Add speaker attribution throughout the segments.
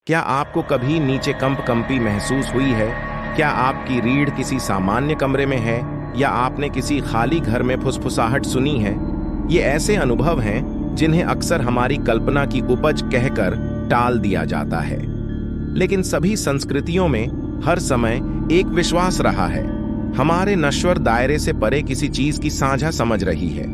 Speaker 1: क्या आपको कभी नीचे कंपी महसूस हुई है? क्या आपकी रीढ़ किसी सामान्य कमरे में है या आपने किसी खाली घर में फुसफुसाहट सुनी है? ये ऐसे अनुभव हैं जिन्हें अक्सर हमारी कल्पना की उपज कहकर टाल दिया जाता है। लेकिन सभी संस्कृतियों में हर समय एक विश्वास रहा है, हमारे नश्वर दायरे से परे किसी चीज की साझा समझ रही है।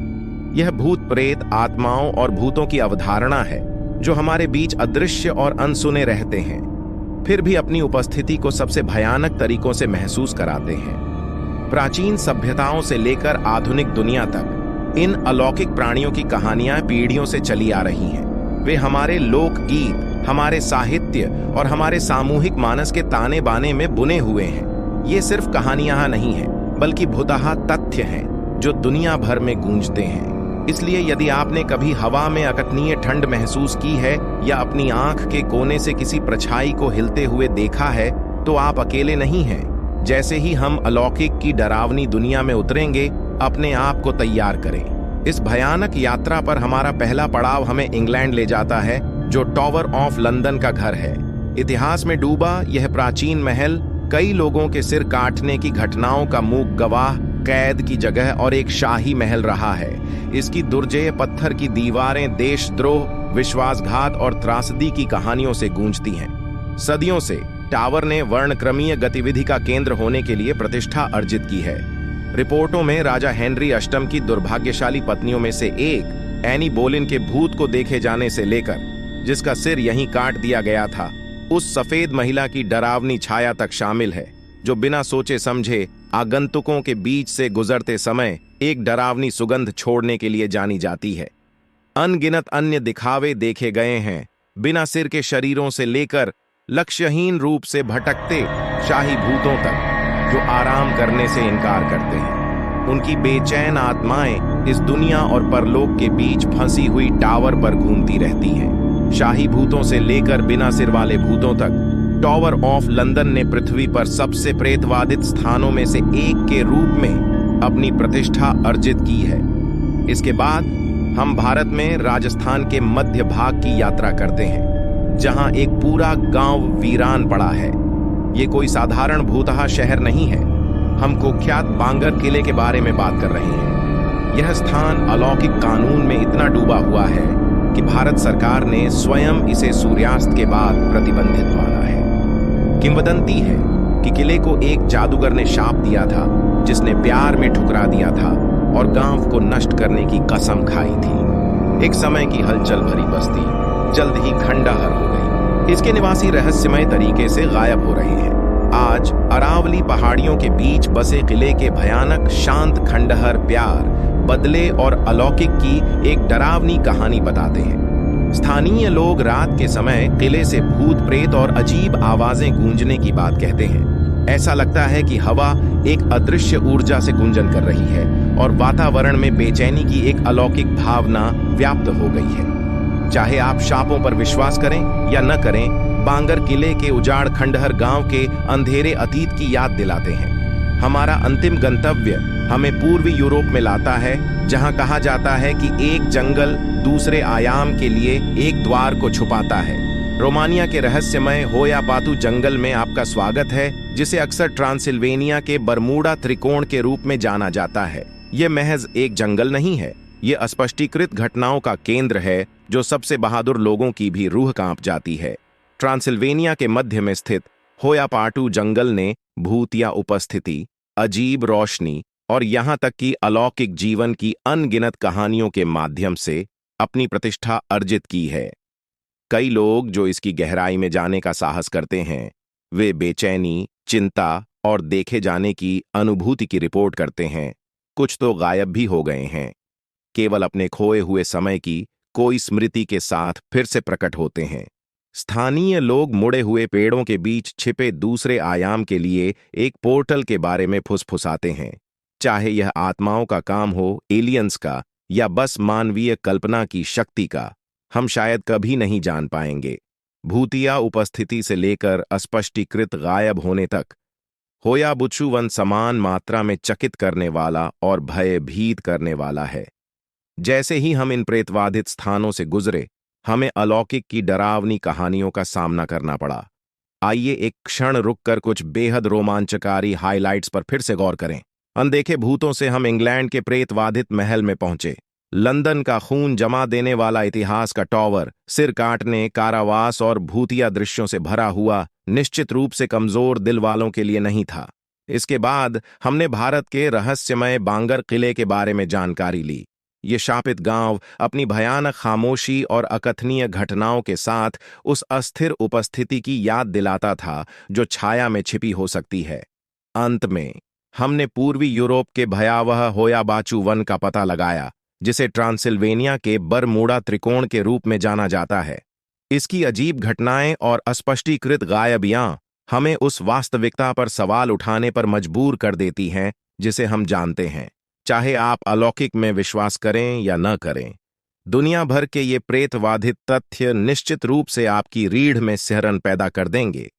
Speaker 1: यह भूत प्रेत, आत्माओं और भूतों की अवधारणा है जो हमारे बीच अदृश्य और अनसुने रहते हैं, फिर भी अपनी उपस्थिति को सबसे भयानक तरीकों से महसूस कराते हैं। प्राचीन सभ्यताओं से लेकर आधुनिक दुनिया तक इन अलौकिक प्राणियों की कहानियां पीढ़ियों से चली आ रही हैं। वे हमारे लोकगीत, हमारे साहित्य और हमारे सामूहिक मानस के ताने बाने में बुने हुए हैं। ये सिर्फ कहानियां नहीं हैं, बल्कि भुतहा तथ्य हैं जो दुनिया भर में गूंजते हैं। इसलिए यदि आपने कभी हवा में अकथनीय ठंड महसूस की है या अपनी आंख के कोने से किसी परछाई को हिलते हुए देखा है, तो आप अकेले नहीं हैं। जैसे ही हम अलौकिक की डरावनी दुनिया में उतरेंगे, अपने आप को तैयार करें। इस भयानक यात्रा पर हमारा पहला पड़ाव हमें इंग्लैंड ले जाता है, जो टावर ऑफ लंदन का घर है। इतिहास में डूबा यह प्राचीन महल कई लोगों के सिर काटने की घटनाओं का मूक गवाह, कैद की जगह और एक शाही महल रहा है। इसकी दुर्जेय पत्थर की दीवारें देशद्रोह, विश्वासघात और त्रासदी की कहानियों से गूंजती हैं। सदियों से टावर ने वर्णक्रमीय गतिविधि का केंद्र होने के लिए प्रतिष्ठा अर्जित की है। रिपोर्टों में राजा हेनरी अष्टम की दुर्भाग्यशाली पत्नियों में से एक एनी बोलिन के भूत को देखे जाने से लेकर जिसका सिर यहीं काट दिया गया था, उस सफेद महिला की डरावनी छाया तक शामिल है, जो बिना सोचे समझे आगंतुकों के बीच से गुजरते समय एक डरावनी सुगंध छोड़ने के लिए जानी जाती है। अनगिनत अन्य दिखावे देखे गए हैं, बिना सिर के शरीरों से लेकर लक्ष्यहीन रूप से भटकते शाही भूतों तक, जो आराम करने से इनकार करते हैं। उनकी बेचैन आत्माएं इस दुनिया और परलोक के बीच फंसी हुई टावर पर घूमती रहती हैं। शाही भूतों से लेकर बिना सिर वाले भूतों तक, टावर ऑफ लंदन ने पृथ्वी पर सबसे प्रेतवादित स्थानों में से एक के रूप में अपनी प्रतिष्ठा अर्जित की है। इसके बाद हम भारत में राजस्थान के मध्य भाग की यात्रा करते हैं, जहां एक पूरा गांव वीरान पड़ा है। ये कोई साधारण भूतहा शहर नहीं है। हम कुख्यात बांगर किले के बारे में बात कर रहे हैं। यह स्थान अलौकिक कानून में इतना डूबा हुआ है कि भारत सरकार ने स्वयं इसे सूर्यास्त के बाद प्रतिबंधित माना है। किंवदंती है कि किले को एक जादूगर ने शाप दिया था, जिसने प्यार में ठुकरा दिया था और गांव को नष्ट करने की कसम खाई थी। एक समय की हलचल भरी बस्ती जल्द ही खंडहर हो गई। इसके निवासी रहस्यमय तरीके से गायब हो रहे हैं। आज अरावली पहाड़ियों के बीच बसे किले के भयानक शांत खंडहर प्यार, बदले और अलौकिक की एक डरावनी कहानी बताते हैं। स्थानीय लोग रात के समय किले से भूत प्रेत और अजीब आवाजें गूंजने की बात कहते हैं। ऐसा लगता है कि हवा एक अदृश्य ऊर्जा से गुंजन कर रही है और वातावरण में बेचैनी की एक अलौकिक भावना व्याप्त हो गई है। चाहे आप शापों पर विश्वास करें या न करें, बांगर किले के उजाड़ खंडहर गांव के अंधेरे अतीत की याद दिलाते हैं। हमारा अंतिम गंतव्य हमें पूर्वी यूरोप में लाता है, जहां कहा जाता है कि एक जंगल दूसरे आयाम के लिए एक द्वार को छुपाता है। रोमानिया के रहस्यमय होया पातू जंगल में आपका स्वागत है, जिसे अक्सर ट्रांसिल्वेनिया के बरमूडा त्रिकोण के रूप में जाना जाता है। यह महज एक जंगल नहीं है, ये अस्पष्टीकृत घटनाओं का केंद्र है जो सबसे बहादुर लोगों की भी रूह कांप जाती है। ट्रांसिल्वेनिया के मध्य में स्थित होयापाटू जंगल ने भूतिया उपस्थिति, अजीब रोशनी और यहाँ तक कि अलौकिक जीवन की अनगिनत कहानियों के माध्यम से अपनी प्रतिष्ठा अर्जित की है। कई लोग जो इसकी गहराई में जाने का साहस करते हैं, वे बेचैनी, चिंता और देखे जाने की अनुभूति की रिपोर्ट करते हैं। कुछ तो गायब भी हो गए हैं, केवल अपने खोए हुए समय की कोई स्मृति के साथ फिर से प्रकट होते हैं। स्थानीय लोग मुड़े हुए पेड़ों के बीच छिपे दूसरे आयाम के लिए एक पोर्टल के बारे में फुसफुसाते हैं। चाहे यह आत्माओं का काम हो, एलियंस का, या बस मानवीय कल्पना की शक्ति का, हम शायद कभी नहीं जान पाएंगे। भूतिया उपस्थिति से लेकर अस्पष्टीकृत गायब होने तक, होयाबुचु वन समान मात्रा में चकित करने वाला और भयभीत करने वाला है। जैसे ही हम इन प्रेतवादित स्थानों से गुजरे, हमें अलौकिक की डरावनी कहानियों का सामना करना पड़ा। आइए एक क्षण रुककर कुछ बेहद रोमांचकारी हाइलाइट्स पर फिर से गौर करें। अनदेखे भूतों से हम इंग्लैंड के प्रेतवाधित महल में पहुंचे। लंदन का खून जमा देने वाला इतिहास का टॉवर, सिर काटने, कारावास और भूतिया दृश्यों से भरा हुआ, निश्चित रूप से कमजोर दिल वालों के लिए नहीं था। इसके बाद हमने भारत के रहस्यमय बांगर किले के बारे में जानकारी ली। ये शापित गांव अपनी भयानक खामोशी और अकथनीय घटनाओं के साथ उस अस्थिर उपस्थिति की याद दिलाता था जो छाया में छिपी हो सकती है। अंत में हमने पूर्वी यूरोप के भयावह होयाबाचू वन का पता लगाया, जिसे ट्रांसिल्वेनिया के बरमूडा त्रिकोण के रूप में जाना जाता है। इसकी अजीब घटनाएं और अस्पष्टीकृत गायबियां हमें उस वास्तविकता पर सवाल उठाने पर मजबूर कर देती हैं जिसे हम जानते हैं, चाहे आप अलौकिक में विश्वास करें या न करें। दुनिया भर के ये प्रेतवाधित तथ्य निश्चित रूप से आपकी रीढ़ में सिहरन पैदा कर देंगे।